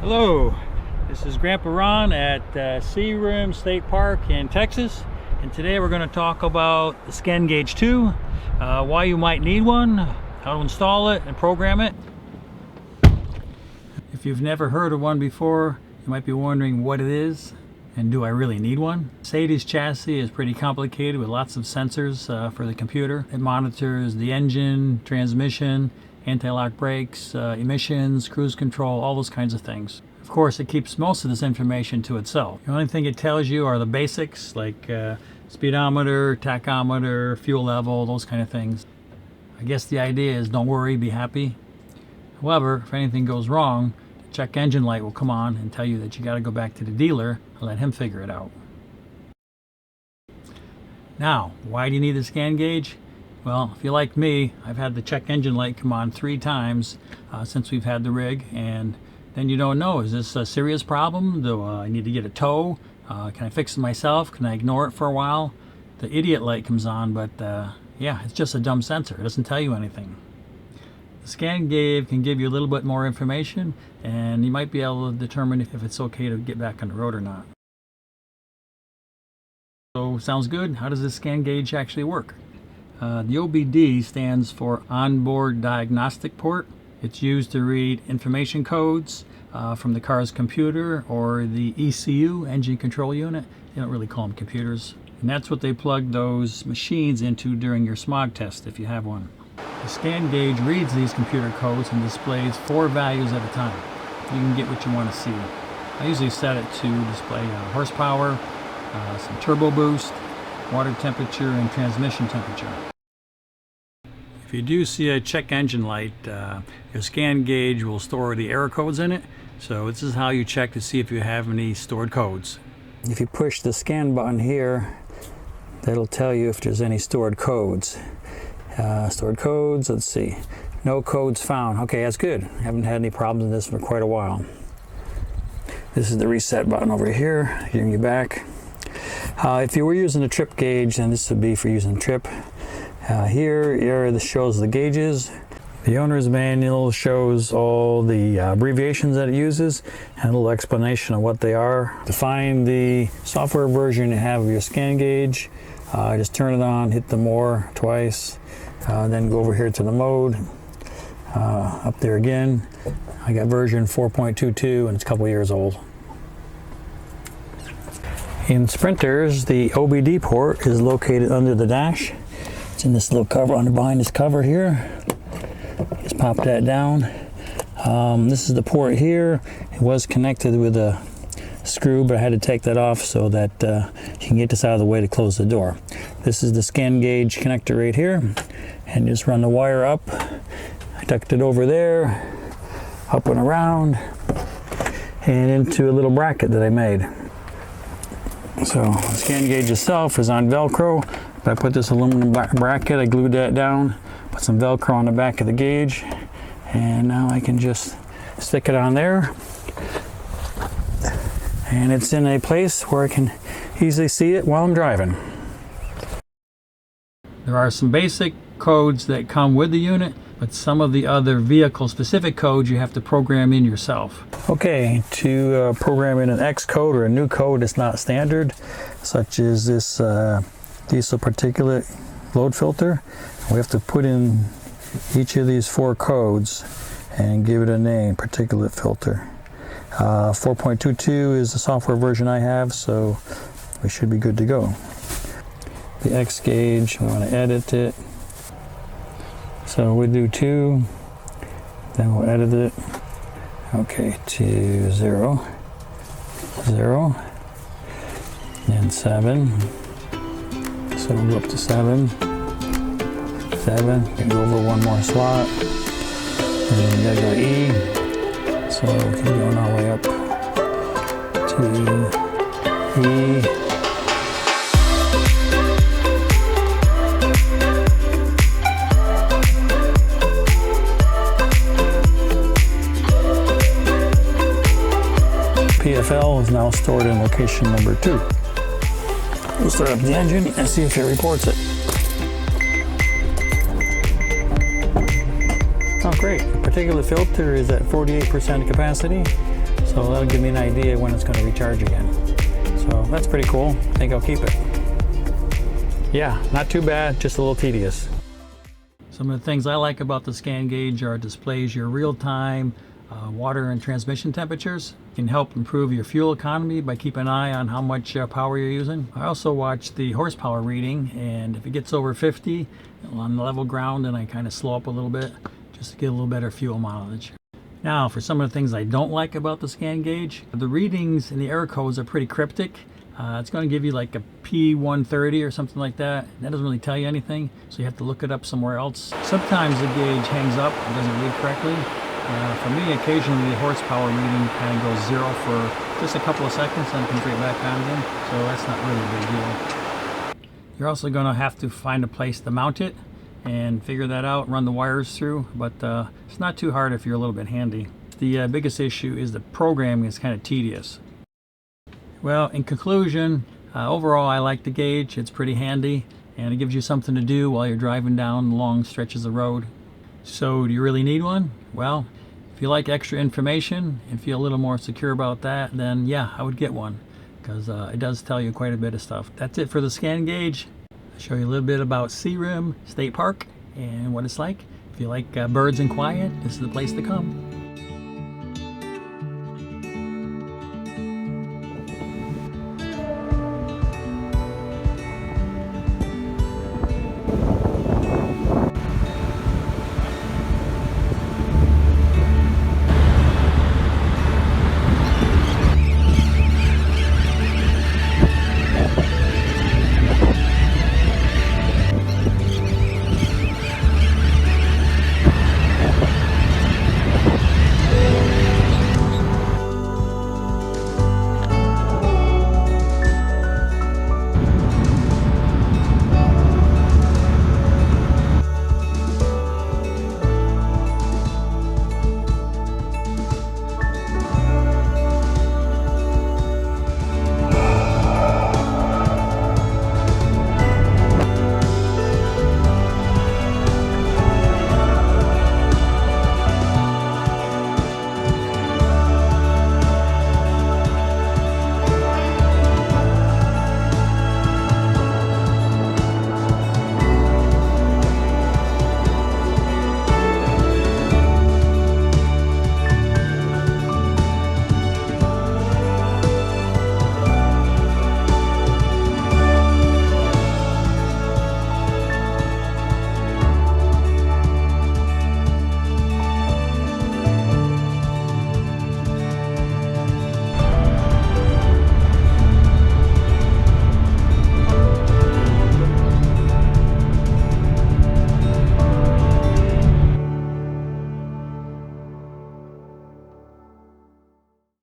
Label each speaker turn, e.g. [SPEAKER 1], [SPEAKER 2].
[SPEAKER 1] Hello, this is Grandpa Ron at Searim State Park in Texas, and today we're going to talk about the ScanGauge 2, why you might need one, how to install it and program it. If you've never heard of one before, you might be wondering what it is and do I really need one? Sadie's chassis is pretty complicated with lots of sensors for the computer. It monitors the engine, transmission, anti-lock brakes, emissions, cruise control, all those kinds of things. Of course, it keeps most of this information to itself. The only thing it tells you are the basics like speedometer, tachometer, fuel level, those kind of things. I guess the idea is don't worry, be happy. However, if anything goes wrong, the check engine light will come on and tell you that you got to go back to the dealer and let him figure it out. Now, why do you need the ScanGauge? Well, if you're like me, I've had the check engine light come on 3 times since we've had the rig, and then you don't know, is this a serious problem? Do I need to get a tow? Can I fix it myself? Can I ignore it for a while? The idiot light comes on, but yeah, it's just a dumb sensor. It doesn't tell you anything. The ScanGauge can give you a little bit more information, and you might be able to determine if it's okay to get back on the road or not. So, sounds good. How does this ScanGauge actually work? The OBD stands for Onboard Diagnostic Port. It's used to read information codes from the car's computer or the ECU, engine control unit. They don't really call them computers. And that's what they plug those machines into during your smog test if you have one. The ScanGauge reads these computer codes and displays 4 values at a time. You can get what you want to see. I usually set it to display horsepower, some turbo boost, water temperature, and transmission temperature. If you do see a check engine light, your ScanGauge will store the error codes in it. So this is how you check to see if you have any stored codes. If you push the scan button here, that'll tell you if there's any stored codes. Stored codes, let's see. No codes found. Okay, that's good. I haven't had any problems with this for quite a while. This is the reset button over here, getting you back. If you were using a trip gauge, then this would be for using trip. Here this shows the gauges. The owner's manual shows all the abbreviations that it uses and a little explanation of what they are. To find the software version you have of your ScanGauge, just turn it on, hit the more twice, then go over here to the mode. Up there again, I got version 4.22 and it's a couple years old. In sprinters, the OBD port is located under the dash. It's in this little cover, behind this cover here. Just pop that down. This is the port here. It was connected with a screw, but I had to take that off so that you can get this out of the way to close the door. This is the ScanGauge connector right here, and just run the wire up. I ducked it over there, up and around, and into a little bracket that I made. So the ScanGauge itself is on Velcro. I put this aluminum bracket, I glued that down, put some Velcro on the back of the gauge, and now I can just stick it on there. And it's in a place where I can easily see it while I'm driving. There are some basic codes that come with the unit, but some of the other vehicle-specific codes you have to program in yourself. Okay, to program in an X code or a new code that's not standard, such as this diesel particulate load filter, we have to put in each of these 4 codes and give it a name, particulate filter. 4.22 is the software version I have, so we should be good to go. The X gauge, we want to edit it. So we do 2, then we'll edit it. Okay, to 0, 0, then 7. So we'll go up to 7, 7, and go over 1 more slot. And then we gotta go E. So we can go all the way up to E. PFL is now stored in location number 2. We'll start up the engine and see if it reports it. Oh, great. The particulate filter is at 48% capacity, so So that'll give me an idea when it's going to recharge again. So that's pretty cool. I think I'll keep it. Yeah, not too bad, just a little tedious. Some of the things I like about the ScanGauge are it displays your real-time water and transmission temperatures. It can help improve your fuel economy by keeping an eye on how much power you're using. I also watch the horsepower reading, and if it gets over 50 on the level ground, then I kind of slow up a little bit just to get a little better fuel mileage. Now, for some of the things I don't like about the ScanGauge, the readings and the error codes are pretty cryptic. It's going to give you like a P130 or something like that. That doesn't really tell you anything, so you have to look it up somewhere else. Sometimes the gauge hangs up and doesn't read correctly. For me, occasionally the horsepower reading kind of goes zero for just a couple of seconds and comes right back on again, so that's not really a big deal. You're also going to have to find a place to mount it and figure that out, run the wires through, but it's not too hard if you're a little bit handy. The biggest issue is the programming is kind of tedious. Well, in conclusion, overall I like the gauge. It's pretty handy and it gives you something to do while you're driving down long stretches of road. So do you really need one? Well, if you like extra information and feel a little more secure about that, then yeah, I would get one, because it does tell you quite a bit of stuff. That's it for the ScanGauge. I'll show you a little bit about Searim State Park and what it's like. If you like birds and quiet, this is the place to come.